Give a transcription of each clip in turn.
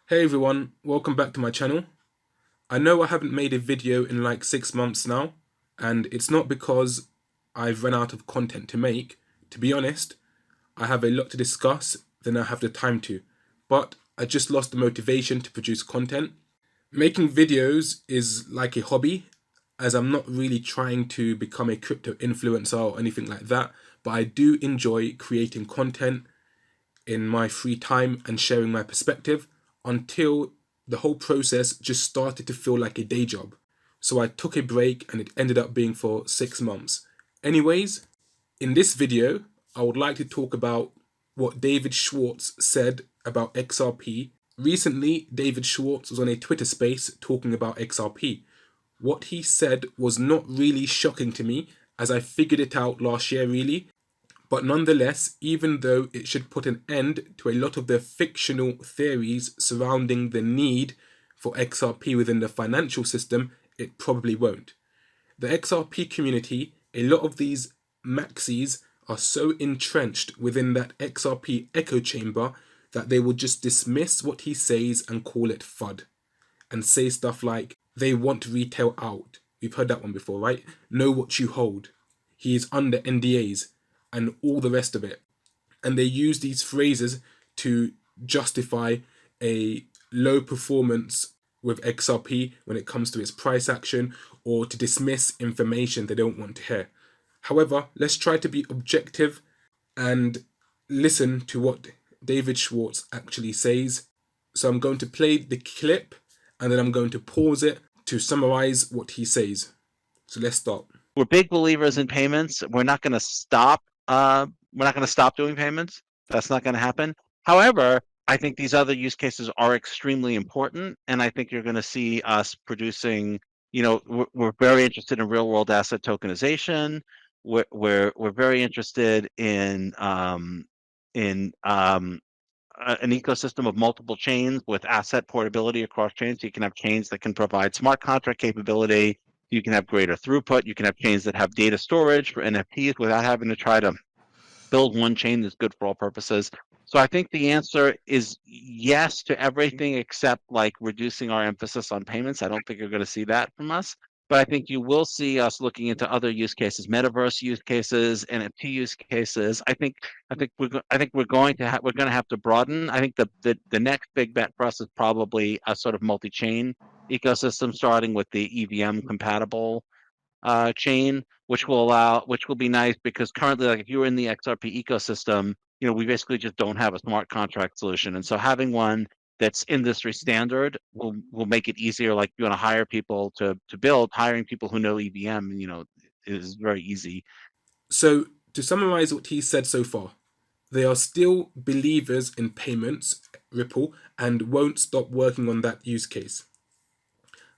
Hey everyone, welcome back to my channel. I know I haven't made a video in like 6 months now, and it's not because I've run out of content to make. To be honest, I have a lot to discuss than I have the time to, but I just lost the motivation to produce content. Making videos is like a hobby, as I'm not really trying to become a crypto influencer or anything like that, but I do enjoy creating content in my free time and sharing my perspective until the whole process just started to feel like a day job. So I took a break and it ended up being for 6 months. Anyways, in this video, I would like to talk about what David Schwartz said about XRP. Recently, David Schwartz was on a Twitter space talking about XRP. What he said was not really shocking to me, as I figured it out last year really, but nonetheless, even though it should put an end to a lot of the fictional theories surrounding the need for XRP within the financial system, it probably won't. The XRP community, a lot of these maxis are so entrenched within that XRP echo chamber that they will just dismiss what he says and call it FUD and say stuff like, they want retail out. We've heard that one before, right? Know what you hold. He is under NDAs and all the rest of it. And they use these phrases to justify a low performance with XRP when it comes to its price action, or to dismiss information they don't want to hear. However, let's try to be objective and listen to what David Schwartz actually says. So I'm going to play the clip and then I'm going to pause it to summarize what he says. So let's start. We're big believers in payments. We're not going to stop. We're not going to stop doing payments. That's not going to happen. However, I think these other use cases are extremely important, and I think you're going to see us producing. We're very interested in real world asset tokenization. We're very interested in an ecosystem of multiple chains with asset portability across chains. So you can have chains that can provide smart contract capability. You can have greater throughput. You can have chains that have data storage for NFTs without having to try to build one chain that's good for all purposes. So I think the answer is yes to everything except like reducing our emphasis on payments. I don't think you're going to see that from us. But I think you will see us looking into other use cases, metaverse use cases, NFT use cases. I think we're going to have to broaden. I think the next big bet for us is probably a sort of multi-chain ecosystem, starting with the EVM compatible chain, which will be nice because currently, like if you're in the XRP ecosystem, we basically just don't have a smart contract solution, and so having one that's industry standard will make it easier. Like you want to hire people to build, hiring people who know EVM, is very easy. So to summarize what he said so far, they are still believers in payments, Ripple, and won't stop working on that use case.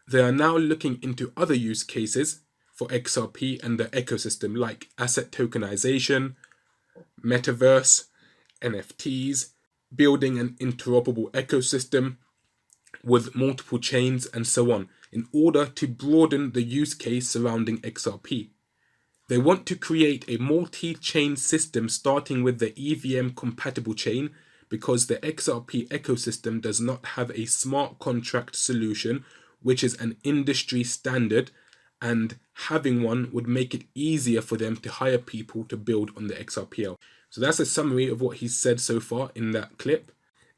They are now looking into other use cases for XRP and the ecosystem, like asset tokenization, metaverse, NFTs, building an interoperable ecosystem with multiple chains, and so on, in order to broaden the use case surrounding XRP. They want to create a multi-chain system starting with the EVM compatible chain, because the XRP ecosystem does not have a smart contract solution, which is an industry standard, and having one would make it easier for them to hire people to build on the XRPL. So that's a summary of what he's said so far in that clip.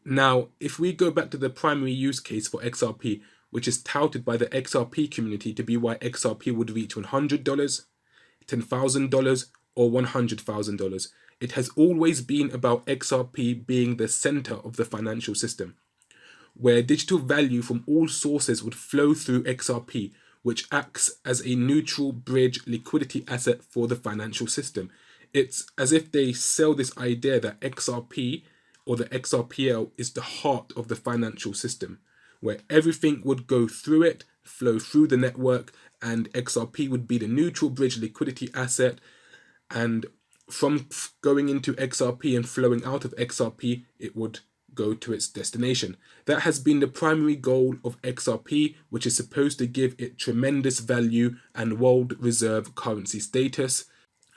Now, if we go back to the primary use case for XRP, which is touted by the XRP community to be why XRP would reach $100, $10,000, or $100,000. It has always been about XRP being the center of the financial system, where digital value from all sources would flow through XRP, which acts as a neutral bridge liquidity asset for the financial system. It's as if they sell this idea that XRP or the XRPL is the heart of the financial system, where everything would go through it, flow through the network, and XRP would be the neutral bridge liquidity asset. And from going into XRP and flowing out of XRP, it would go to its destination. That has been the primary goal of XRP, which is supposed to give it tremendous value and world reserve currency status,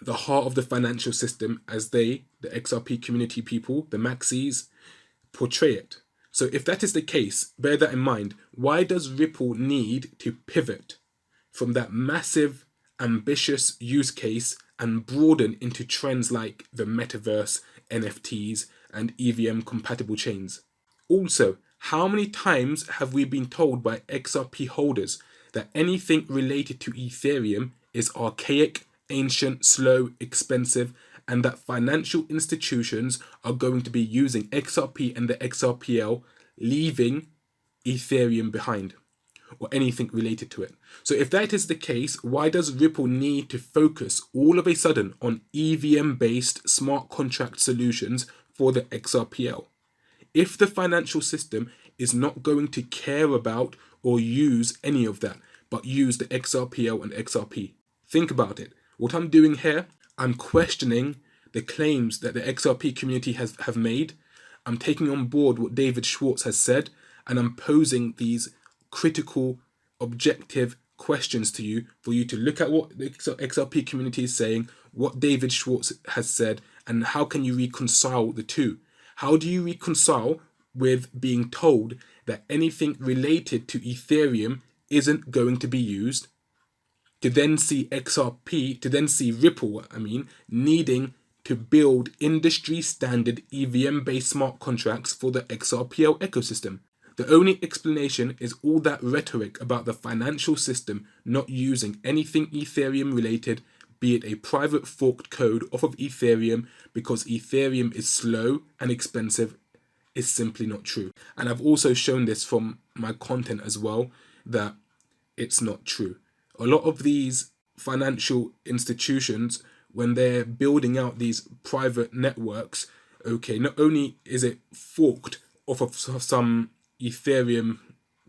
the heart of the financial system, as they, the XRP community people, the maxis, portray it. So if that is the case, bear that in mind. Why does Ripple need to pivot from that massive, ambitious use case and broaden into trends like the metaverse, NFTs, and EVM compatible chains? Also, how many times have we been told by XRP holders that anything related to Ethereum is archaic, ancient, slow, expensive, and that financial institutions are going to be using XRP and the XRPL, leaving Ethereum behind, or anything related to it? So if that is the case, why does Ripple need to focus all of a sudden on EVM-based smart contract solutions for the XRPL? If the financial system is not going to care about or use any of that, but use the XRPL and XRP. Think about it. What I'm doing here, I'm questioning the claims that the XRP community have made. I'm taking on board what David Schwartz has said, and I'm posing these critical, objective questions to you for you to look at what the XRP community is saying, what David Schwartz has said, and how can you reconcile the two? How do you reconcile with being told that anything related to Ethereum isn't going to be used, to then see Ripple, needing to build industry standard EVM based smart contracts for the XRPL ecosystem? The only explanation is all that rhetoric about the financial system not using anything Ethereum related, be it a private forked code off of Ethereum because Ethereum is slow and expensive, is simply not true. And I've also shown this from my content as well, that it's not true. A lot of these financial institutions, when they're building out these private networks, okay, not only is it forked off of some Ethereum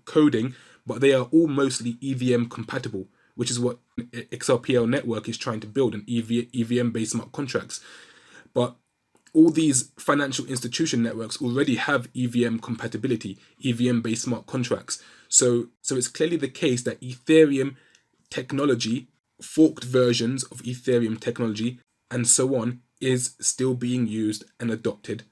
coding, but they are all mostly EVM compatible, which is what XRPL network is trying to build, an EVM based smart contracts. But all these financial institution networks already have EVM compatibility, EVM based smart contracts. So it's clearly the case that Ethereum technology, forked versions of Ethereum technology, and so on, is still being used and adopted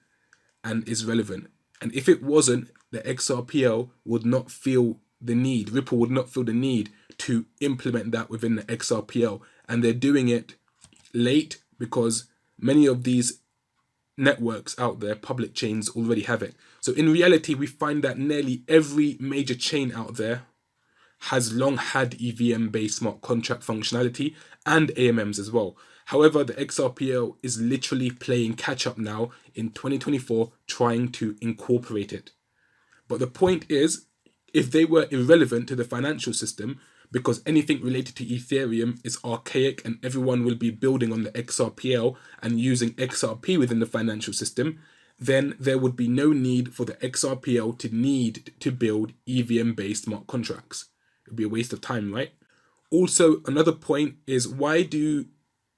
and is relevant. And if it wasn't, the XRPL would not feel the need, Ripple would not feel the need to implement that within the XRPL. And they're doing it late because many of these networks out there, public chains, already have it. So in reality, we find that nearly every major chain out there has long had EVM-based smart contract functionality and AMMs as well. However, the XRPL is literally playing catch-up now in 2024, trying to incorporate it. But the point is, if they were irrelevant to the financial system, because anything related to Ethereum is archaic and everyone will be building on the XRPL and using XRP within the financial system, then there would be no need for the XRPL to need to build EVM-based smart contracts. It would be a waste of time, right? Also, another point is, why do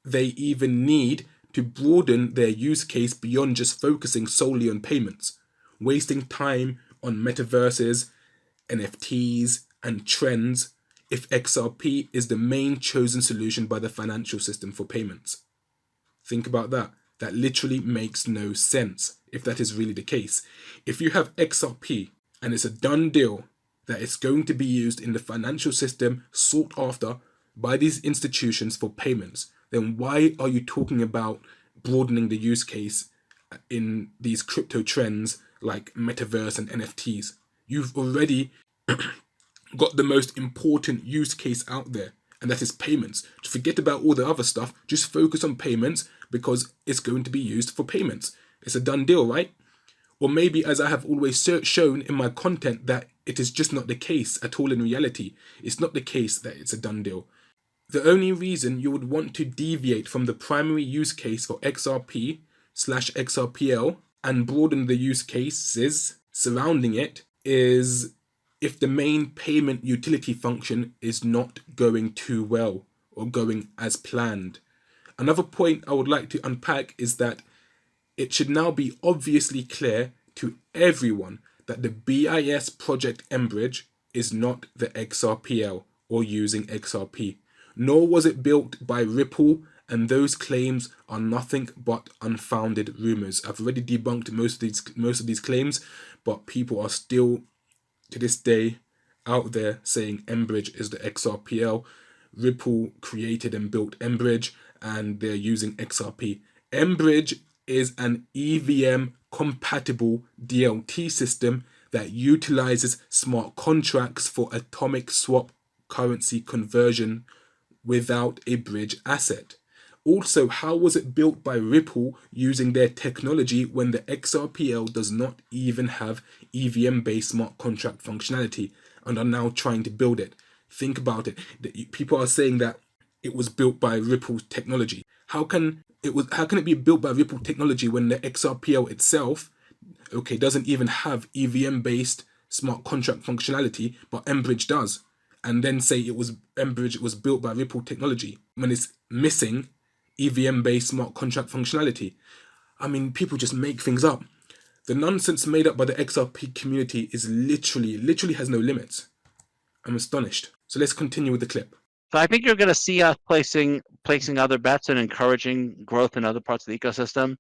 they even need to broaden their use case beyond just focusing solely on payments, wasting time on metaverses, NFTs, and trends, if XRP is the main chosen solution by the financial system for payments? Think about that. That literally makes no sense if that is really the case. If you have XRP and it's a done deal that it's going to be used in the financial system sought after by these institutions for payments, then why are you talking about broadening the use case in these crypto trends like metaverse and NFTs? You've already got the most important use case out there, and that is payments. Just forget about all the other stuff. Just focus on payments because it's going to be used for payments. It's a done deal, right? Or maybe, as I have always shown in my content, that it is just not the case at all in reality. It's not the case that it's a done deal. The only reason you would want to deviate from the primary use case for XRP/XRPL and broaden the use cases surrounding it is if the main payment utility function is not going too well or going as planned. Another point I would like to unpack is that it should now be obviously clear to everyone that the BIS project mBridge is not the XRPL or using XRP, nor was it built by Ripple and those claims are nothing but unfounded rumors. I've already debunked most of these claims, but people are still to this day out there saying mBridge is the XRPL. Ripple created and built mBridge, and they're using XRP. mBridge is an EVM compatible DLT system that utilizes smart contracts for atomic swap currency conversion without a bridge asset. Also, how was it built by Ripple using their technology when the XRPL does not even have EVM-based smart contract functionality and are now trying to build it? Think about it. People are saying that it was built by Ripple's technology. How can it be built by Ripple technology when the XRPL itself, okay, doesn't even have EVM-based smart contract functionality, but mBridge does? And then say mBridge was built by Ripple technology when it's missing EVM-based smart contract functionality. I mean, people just make things up. The nonsense made up by the XRP community is literally has no limits. I'm astonished. So let's continue with the clip. So I think you're going to see us placing other bets and encouraging growth in other parts of the ecosystem.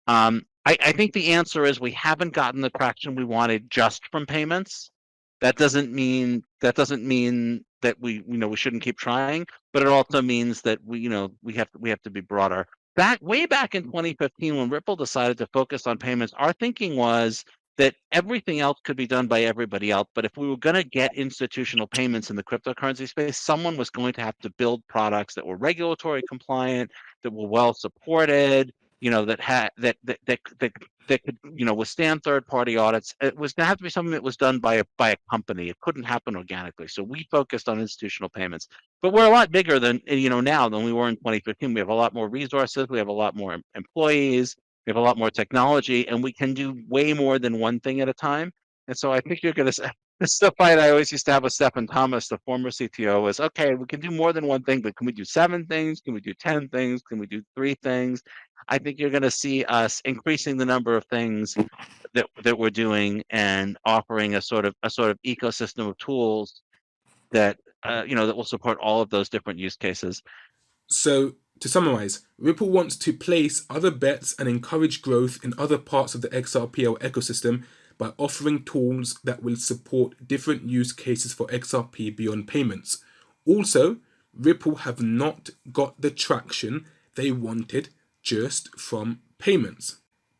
I think the answer is we haven't gotten the traction we wanted just from payments. That doesn't mean that we shouldn't keep trying, but it also means that we have to be broader. Way back in 2015, when Ripple decided to focus on payments, our thinking was that everything else could be done by everybody else. But if we were going to get institutional payments in the cryptocurrency space, someone was going to have to build products that were regulatory compliant, that were well supported, that could withstand third-party audits. It was going to have to be something that was done by a company. It couldn't happen organically. So we focused on institutional payments. But we're a lot bigger than now than we were in 2015. We have a lot more resources. We have a lot more employees. We have a lot more technology, and we can do way more than one thing at a time. And so I think you're going to. The fight I always used to have with Stephen Thomas, the former CTO, was, okay, we can do more than one thing, but can we do 7 things? Can we do 10 things? Can we do 3 things? I think you're going to see us increasing the number of things that we're doing and offering a sort of ecosystem of tools that that will support all of those different use cases. So to summarize, Ripple wants to place other bets and encourage growth in other parts of the XRPL ecosystem by offering tools that will support different use cases for XRP beyond payments. Also, Ripple have not got the traction they wanted just from payments.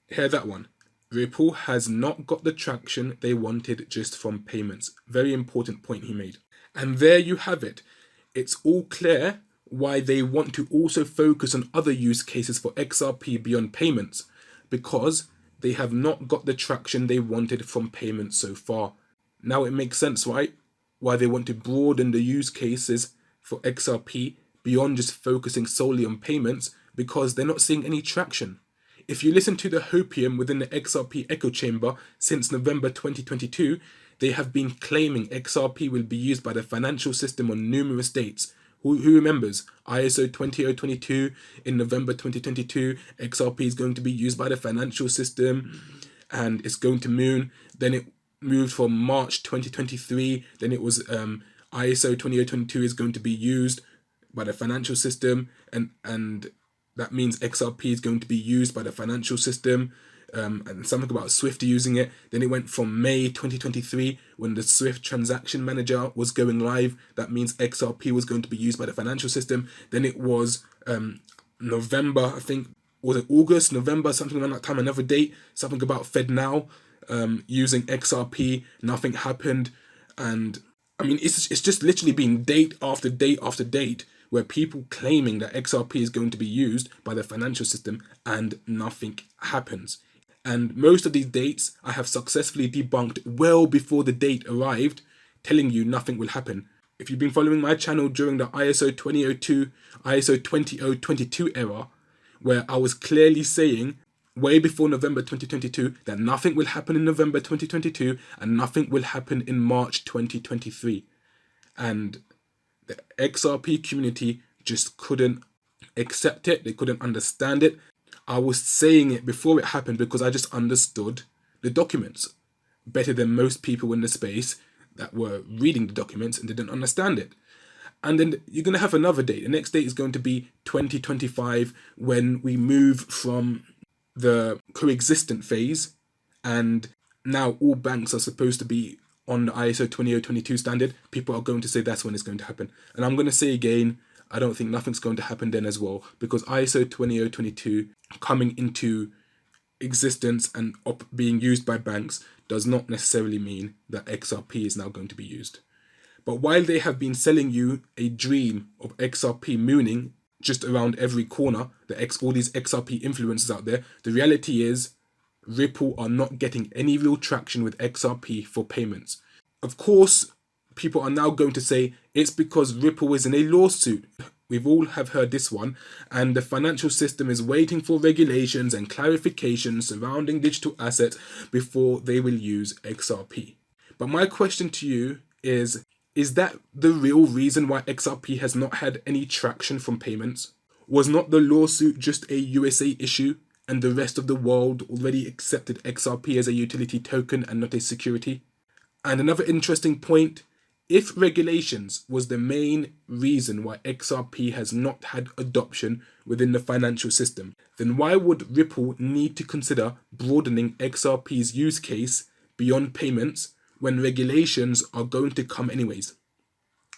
Hear that one. Ripple has not got the traction they wanted just from payments. Very important point he made. And there you have it. It's all clear why they want to also focus on other use cases for XRP beyond payments, because they have not got the traction they wanted from payments so far. Now it makes sense, right? Why they want to broaden the use cases for XRP beyond just focusing solely on payments, because they're not seeing any traction. If you listen to the hopium within the XRP echo chamber since November 2022, they have been claiming XRP will be used by the financial system on numerous dates. Who remembers? ISO 20022 in November 2022, XRP is going to be used by the financial system and it's going to moon. Then it moved from March 2023. Then it was ISO 20022 is going to be used by the financial system, and that means XRP is going to be used by the financial system. And something about Swift using it. Then it went from May 2023 when the Swift transaction manager was going live. That means XRP was going to be used by the financial system. Then it was November, I think, was it August, November, something around that time, another date, something about FedNow using XRP. Nothing happened. And I mean, it's just literally been date after date after date where people claiming that XRP is going to be used by the financial system and nothing happens. And most of these dates I have successfully debunked well before the date arrived, telling you nothing will happen. If you've been following my channel during the ISO 2002, ISO 20022 era, where I was clearly saying way before November 2022 that nothing will happen in November 2022 and nothing will happen in March 2023. And the XRP community just couldn't accept it. They couldn't understand it. I was saying it before it happened because I just understood the documents better than most people in the space that were reading the documents and didn't understand it. And then you're going to have another date. The next date is going to be 2025, when we move from the coexistent phase, and now all banks are supposed to be on the ISO 20022 standard. People are going to say that's when it's going to happen. And I'm going to say again, I don't think nothing's going to happen then as well, because ISO 20022 coming into existence and being used by banks does not necessarily mean that XRP is now going to be used. But while they have been selling you a dream of XRP mooning just around every corner, all these XRP influencers out there, the reality is Ripple are not getting any real traction with XRP for payments. Of course, people are now going to say it's because Ripple is in a lawsuit. We've all have heard this one, and the financial system is waiting for regulations and clarifications surrounding digital assets before they will use XRP. But my question to you is that the real reason why XRP has not had any traction from payments? Was not the lawsuit just a USA issue, and the rest of the world already accepted XRP as a utility token and not a security? And another interesting point, if regulations was the main reason why XRP has not had adoption within the financial system, then why would Ripple need to consider broadening XRP's use case beyond payments when regulations are going to come anyways?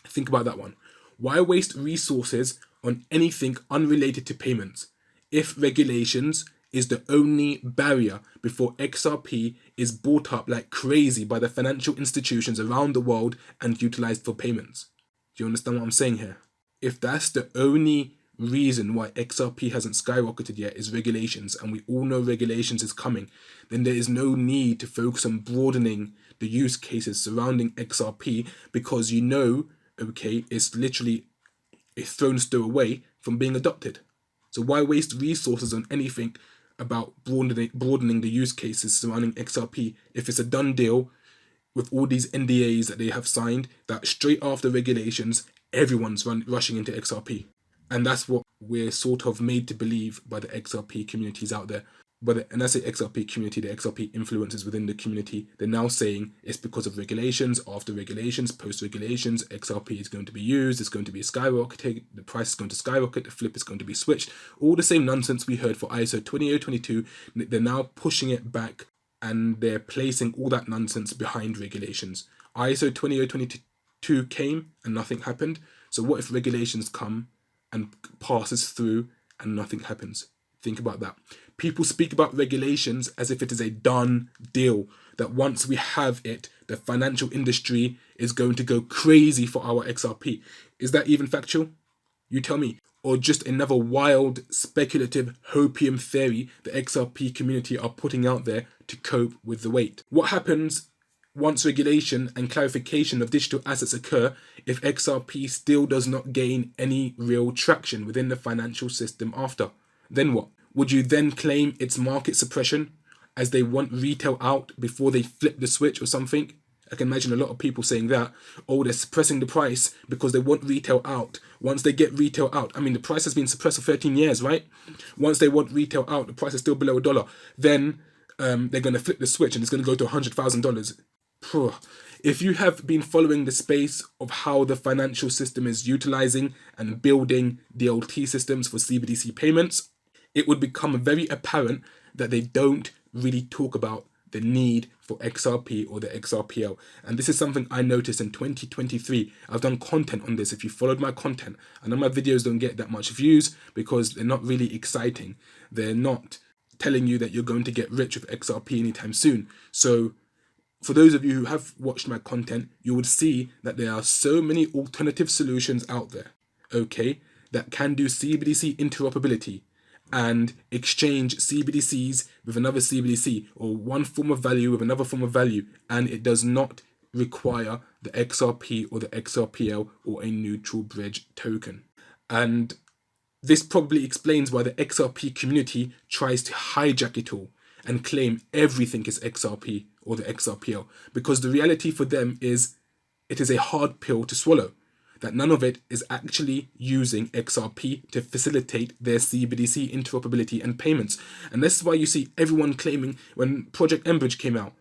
Think about that one. Why waste resources on anything unrelated to payments if regulations is the only barrier before XRP is bought up like crazy by the financial institutions around the world and utilized for payments? Do you understand what I'm saying here? If that's the only reason why XRP hasn't skyrocketed yet is regulations, and we all know regulations is coming, then there is no need to focus on broadening the use cases surrounding XRP, because okay, it's literally a throne's throw away from being adopted. So why waste resources on anything about broadening the use cases surrounding XRP if it's a done deal with all these NDAs that they have signed, that straight after regulations, everyone's rushing into XRP? And that's what we're sort of made to believe by the XRP communities out there. And I say XRP community, the XRP influencers within the community, they're now saying it's because of regulations, after regulations, post-regulations, XRP is going to be used, it's going to be skyrocketing, the price is going to skyrocket, the flip is going to be switched. All the same nonsense we heard for ISO 20022, they're now pushing it back, and they're placing all that nonsense behind regulations. ISO 20022 came and nothing happened. So what if regulations come and passes through and nothing happens? Think about that. People speak about regulations as if it is a done deal, that once we have it, the financial industry is going to go crazy for our XRP. Is that even factual? You tell me. Or just another wild, speculative hopium theory the XRP community are putting out there to cope with the wait? What happens once regulation and clarification of digital assets occur if XRP still does not gain any real traction within the financial system after? Then what? Would you then claim it's market suppression, as they want retail out before they flip the switch or something? I can imagine a lot of people saying that, oh, they're suppressing the price because they want retail out. Once they get retail out, I mean, the price has been suppressed for 13 years, right? Once they want retail out, the price is still below $1. Then they're going to flip the switch and it's going to go to $100,000. If you have been following the space of how the financial system is utilizing and building DLT systems for CBDC payments, it would become very apparent that they don't really talk about the need for XRP or the XRPL. And this is something I noticed in 2023. I've done content on this. If you followed my content, I know my videos don't get that much views because they're not really exciting. They're not telling you that you're going to get rich with XRP anytime soon. So for those of you who have watched my content, you would see that there are so many alternative solutions out there, okay, that can do CBDC interoperability and exchange CBDCs with another CBDC, or one form of value with another form of value, and it does not require the XRP or the XRPL or a neutral bridge token. And this probably explains why the XRP community tries to hijack it all and claim everything is XRP or the XRPL, because the reality for them is it is a hard pill to swallow, that none of it is actually using XRP to facilitate their CBDC interoperability and payments. And this is why you see everyone claiming, when Project mBridge came out,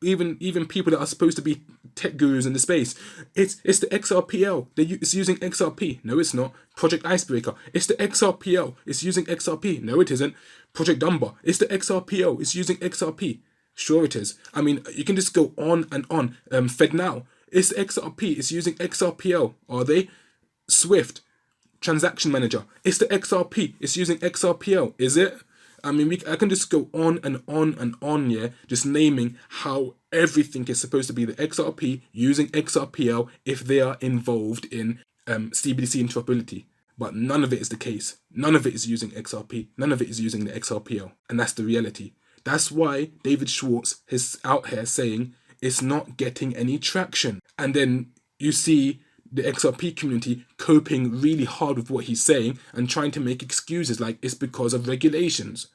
even people that are supposed to be tech gurus in the space. It's the XRPL. It's using XRP. No, it's not. Project Icebreaker. It's the XRPL. It's using XRP. No, it isn't. Project Umber. It's the XRPL. It's using XRP. Sure, it is. I mean, you can just go on and on. FedNow. It's the XRP. It's using XRPL. Are they? Swift. Transaction Manager. It's the XRP. It's using XRPL. Is it? I mean, I can just go on and on and on, yeah, just naming how everything is supposed to be the XRP using XRPL if they are involved in CBDC interoperability. But none of it is the case. None of it is using XRP. None of it is using the XRPL. And that's the reality. That's why David Schwartz is out here saying it's not getting any traction. And then you see the XRP community coping really hard with what he's saying and trying to make excuses like it's because of regulations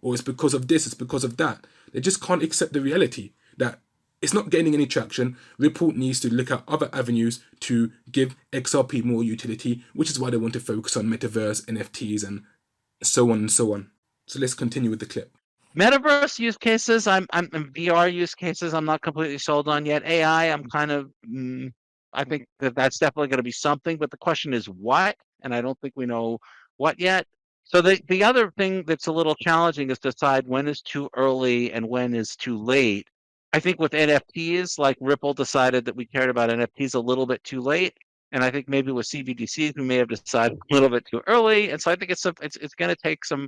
or it's because of this, it's because of that. They just can't accept the reality that it's not gaining any traction. Ripple needs to look at other avenues to give XRP more utility, which is why they want to focus on metaverse, NFTs, and so on and so on. So let's continue with the clip. Metaverse use cases, I'm VR use cases, I'm not completely sold on yet. AI, I'm kind of, I think that's definitely going to be something, but the question is what, and I don't think we know what yet. So the other thing that's a little challenging is to decide when is too early and when is too late. I think with NFTs, like Ripple decided that we cared about NFTs a little bit too late, and I think maybe with CBDCs we may have decided a little bit too early. And so I think it's going to take some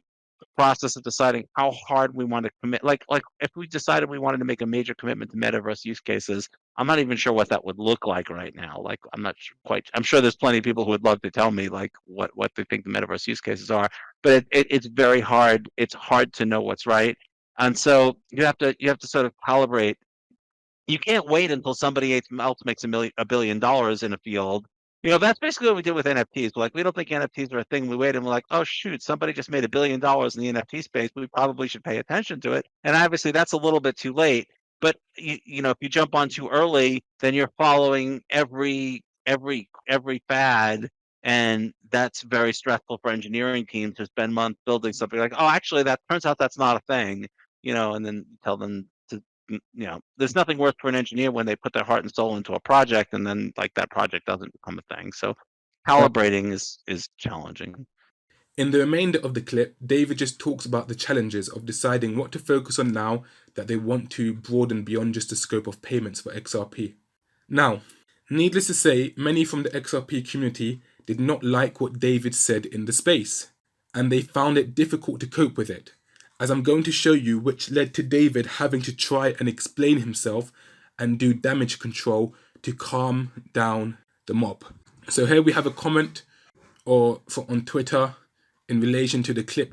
process of deciding how hard we want to commit. Like if we decided we wanted to make a major commitment to metaverse use cases, I'm not even sure what that would look like right now. Like I'm sure there's plenty of people who would love to tell me like what they think the metaverse use cases are, but it's very hard. It's hard to know what's right. And so you have to sort of calibrate. You can't wait until somebody else makes $1 billion in a field. That's basically what we did with NFTs. We're like, we don't think NFTs are a thing. We wait and we're like, oh shoot, somebody just made $1 billion in the NFT space. We probably should pay attention to it. And obviously that's a little bit too late. But if you jump on too early, then you're following every fad, and that's very stressful for engineering teams to spend months building something like, oh, actually, that turns out that's not a thing, and then tell them to, there's nothing worse for an engineer when they put their heart and soul into a project and then like that project doesn't become a thing. So calibrating is challenging. In the remainder of the clip, David just talks about the challenges of deciding what to focus on now that they want to broaden beyond just the scope of payments for XRP. Now, needless to say, many from the XRP community did not like what David said in the space, and they found it difficult to cope with it, as I'm going to show you, which led to David having to try and explain himself and do damage control to calm down the mob. So here we have a comment on Twitter in relation to the clip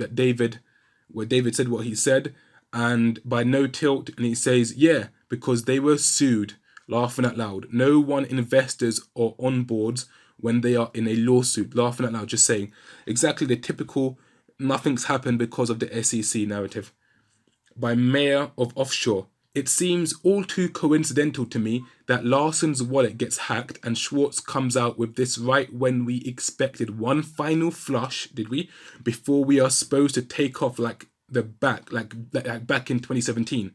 where David said what he said, and by No Tilt, and he says, yeah, because they were sued, laughing out loud. No one investors or on boards when they are in a lawsuit, laughing out loud, just saying exactly the typical nothing's happened because of the SEC narrative. By Mayor of Offshore, it seems all too coincidental to me that Larson's wallet gets hacked and Schwartz comes out with this right when we expected one final flush, did we? Before we are supposed to take off like back in 2017.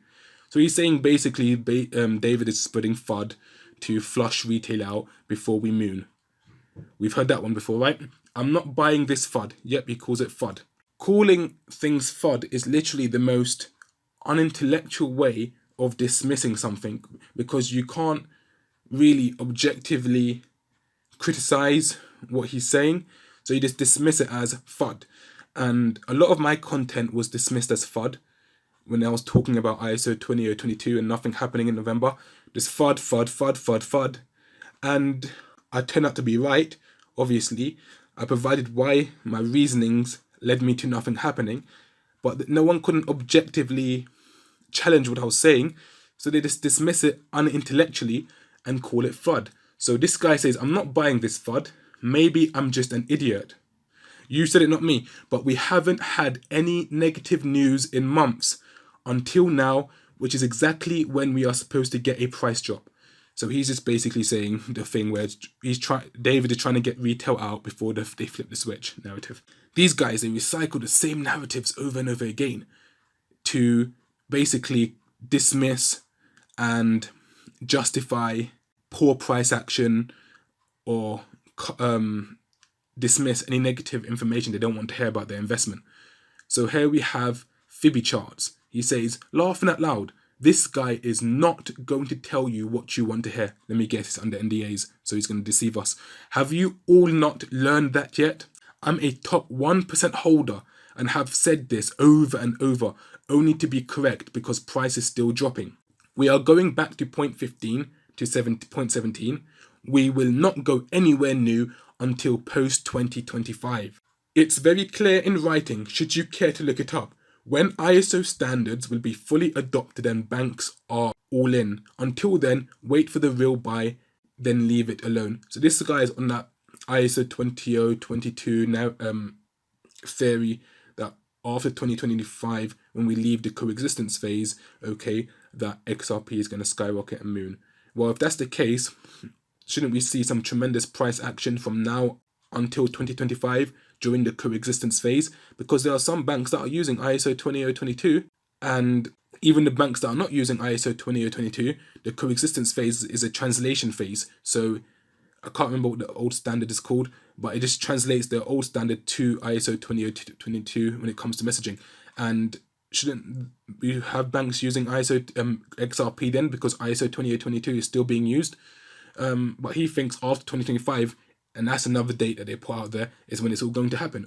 So he's saying basically David is spreading FUD to flush retail out before we moon. We've heard that one before, right? I'm not buying this FUD. Yep, he calls it FUD. Calling things FUD is literally the most unintellectual way of dismissing something, because you can't really objectively criticize what he's saying, so you just dismiss it as FUD. And a lot of my content was dismissed as FUD when I was talking about ISO 20022 and nothing happening in November. Just FUD, FUD, FUD, FUD, FUD. And I turned out to be right, obviously. I provided why my reasonings led me to nothing happening, but no one couldn't objectively challenge what I was saying, so they just dismiss it unintellectually and call it FUD. So this guy says, I'm not buying this FUD. Maybe I'm just an idiot. You said it, not me. But we haven't had any negative news in months until now, which is exactly when we are supposed to get a price drop. So he's just basically saying the thing where David is trying to get retail out before they flip the switch narrative. These guys, they recycle the same narratives over and over again to basically dismiss and justify poor price action or dismiss any negative information they don't want to hear about their investment. So here we have Fibby charts. He says, laughing out loud, this guy is not going to tell you what you want to hear. Let me guess, it's under NDAs, so he's going to deceive us. Have you all not learned that yet? I'm a top 1% holder and have said this over and over, only to be correct because price is still dropping. We are going back to 0.15 to 0.17. We will not go anywhere new until post 2025. It's very clear in writing, should you care to look it up, when ISO standards will be fully adopted and banks are all in. Until then, wait for the real buy, then leave it alone. So this guy is on that ISO 20022 now theory that after 2025, when we leave the coexistence phase, okay, that XRP is going to skyrocket and moon. Well, if that's the case, shouldn't we see some tremendous price action from now until 2025 during the coexistence phase? Because there are some banks that are using ISO 20022, and even the banks that are not using ISO 20022, the coexistence phase is a translation phase. So I can't remember what the old standard is called, but it just translates the old standard to ISO 20022 when it comes to messaging. And shouldn't we have banks using ISO XRP then, because ISO 20022 is still being used? But he thinks after 2025, and that's another date that they put out there, is when it's all going to happen.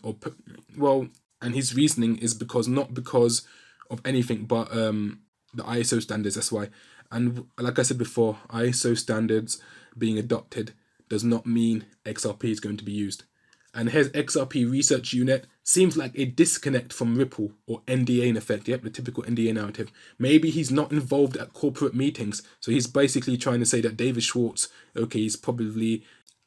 And his reasoning is not because of anything but the ISO standards, that's why. And like I said before, ISO standards being adopted does not mean XRP is going to be used. And here's XRP Research Unit. Seems like a disconnect from Ripple or NDA in effect. Yep, the typical NDA narrative. Maybe he's not involved at corporate meetings. So he's basically trying to say that David Schwartz, okay, he's probably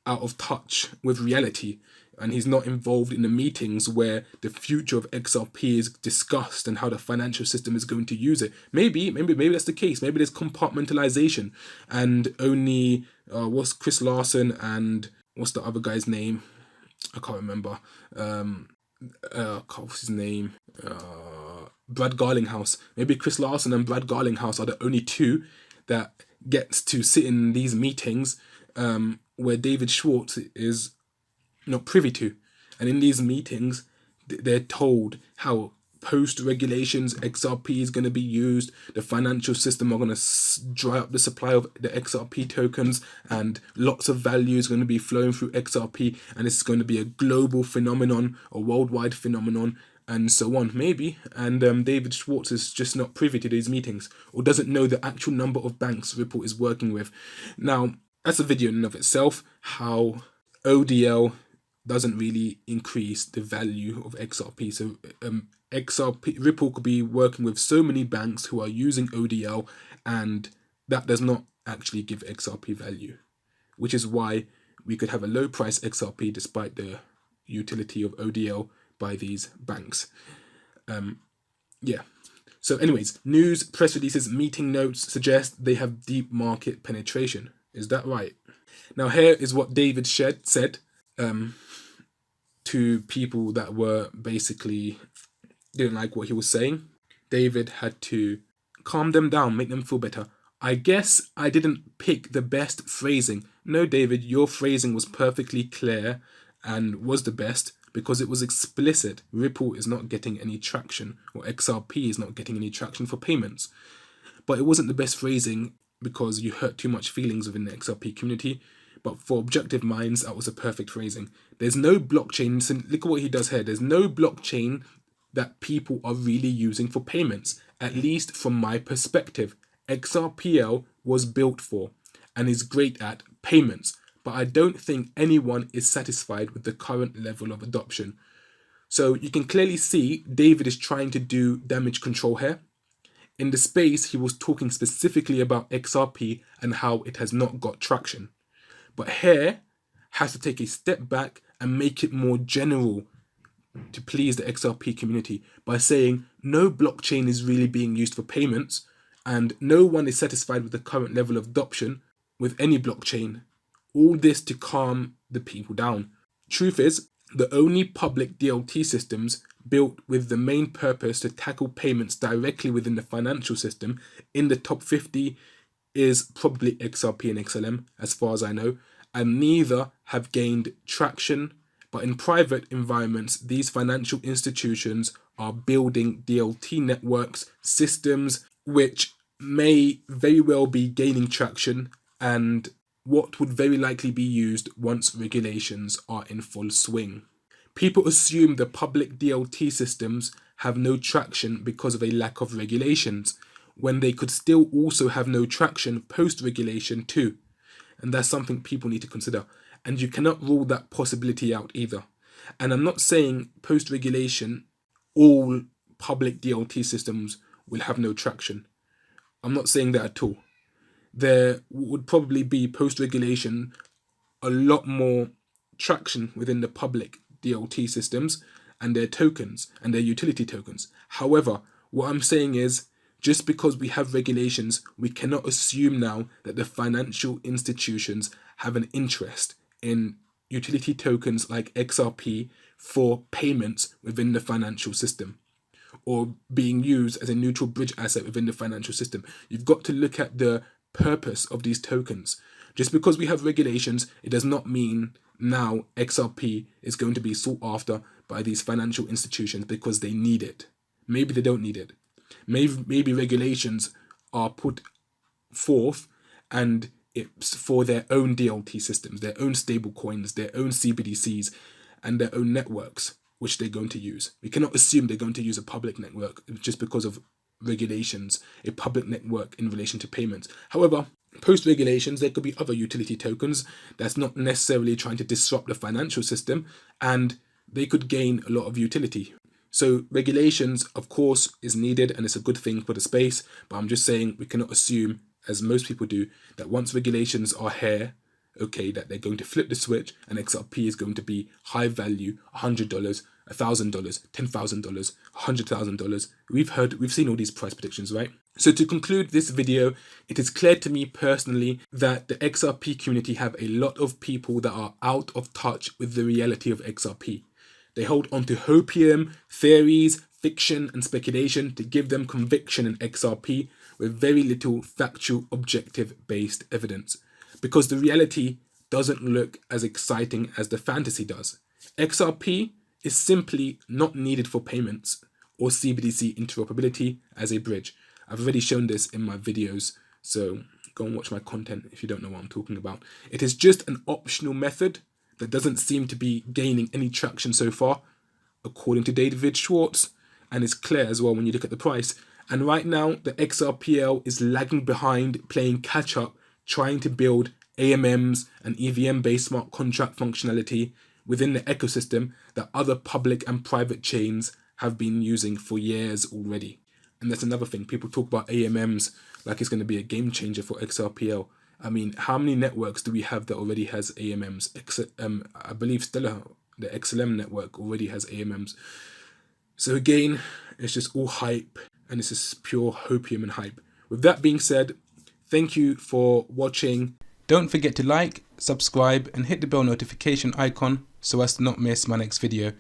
out of touch with reality. And he's not involved in the meetings where the future of XRP is discussed and how the financial system is going to use it. Maybe that's the case. Maybe there's compartmentalization and only what's Chris Larson and what's the other guy's name? I can't remember. What's his name? Brad Garlinghouse. Maybe Chris Larson and Brad Garlinghouse are the only two that gets to sit in these meetings where David Schwartz is not privy to. And in these meetings, they're told how post-regulations XRP is going to be used, the financial system are going to dry up the supply of the XRP tokens, and lots of value is going to be flowing through XRP, and it's going to be a global phenomenon, a worldwide phenomenon, and so on, maybe. And David Schwartz is just not privy to these meetings, or doesn't know the actual number of banks Ripple is working with. Now, that's a video in and of itself, how ODL doesn't really increase the value of XRP. So Ripple could be working with so many banks who are using ODL, and that does not actually give XRP value, which is why we could have a low price XRP despite the utility of ODL by these banks. So anyways, news, press releases, meeting notes suggest they have deep market penetration. Is that right? Now here is what David said to people that were basically didn't like what he was saying. David had to calm them down, make them feel better. I guess I didn't pick the best phrasing. No, David, your phrasing was perfectly clear and was the best because it was explicit. Ripple is not getting any traction, or XRP is not getting any traction for payments. But it wasn't the best phrasing because you hurt too much feelings within the XRP community. But for objective minds, that was a perfect phrasing. There's no blockchain. So look at what he does here. There's no blockchain that people are really using for payments, at least from my perspective. XRPL was built for and is great at payments, but I don't think anyone is satisfied with the current level of adoption. So you can clearly see David is trying to do damage control here. In the space, he was talking specifically about XRP and how it has not got traction. But here has to take a step back and make it more general to please the XRP community by saying no blockchain is really being used for payments and no one is satisfied with the current level of adoption with any blockchain. All this to calm the people down. Truth is, the only public DLT systems built with the main purpose to tackle payments directly within the financial system in the top 50 is probably XRP and XLM, as far as I know, and neither have gained traction. But in private environments, these financial institutions are building DLT networks, systems, which may very well be gaining traction and what would very likely be used once regulations are in full swing. People assume the public DLT systems have no traction because of a lack of regulations, when they could still also have no traction post-regulation too. And that's something people need to consider. And you cannot rule that possibility out either. And I'm not saying post-regulation, all public DLT systems will have no traction. I'm not saying that at all. There would probably be post-regulation a lot more traction within the public DLT systems and their tokens and their utility tokens. However, what I'm saying is, just because we have regulations, we cannot assume now that the financial institutions have an interest in utility tokens like XRP for payments within the financial system, or being used as a neutral bridge asset within the financial system. You've got to look at the purpose of these tokens. Just because we have regulations, it does not mean now XRP is going to be sought after by these financial institutions because they need it. Maybe they don't need it. Maybe regulations are put forth and it's for their own DLT systems, their own stable coins, their own CBDCs, and their own networks, which they're going to use. We cannot assume they're going to use a public network just because of regulations, a public network in relation to payments. However, post-regulations, there could be other utility tokens that's not necessarily trying to disrupt the financial system, and they could gain a lot of utility. So regulations, of course, is needed, and it's a good thing for the space, but I'm just saying we cannot assume, as most people do, that once regulations are here, okay, that they're going to flip the switch and XRP is going to be high value, $100, $1,000, $10,000, $100,000. We've seen all these price predictions, right? So to conclude this video, it is clear to me personally that the XRP community have a lot of people that are out of touch with the reality of XRP. They hold onto hopium, theories, fiction and speculation to give them conviction in XRP with very little factual, objective-based evidence, because the reality doesn't look as exciting as the fantasy does. XRP is simply not needed for payments or CBDC interoperability as a bridge. I've already shown this in my videos, so go and watch my content if you don't know what I'm talking about. It is just an optional method that doesn't seem to be gaining any traction so far, according to David Schwartz, and it's clear as well when you look at the price. And right now, the XRPL is lagging behind, playing catch up, trying to build AMMs and EVM-based smart contract functionality within the ecosystem that other public and private chains have been using for years already. And that's another thing. People talk about AMMs like it's going to be a game changer for XRPL. I mean, how many networks do we have that already has AMMs? I believe Stellar, the XLM network, already has AMMs. So again, it's just all hype, and it's just pure hopium and hype. With that being said, thank you for watching. Don't forget to like, subscribe, and hit the bell notification icon so as to not miss my next video.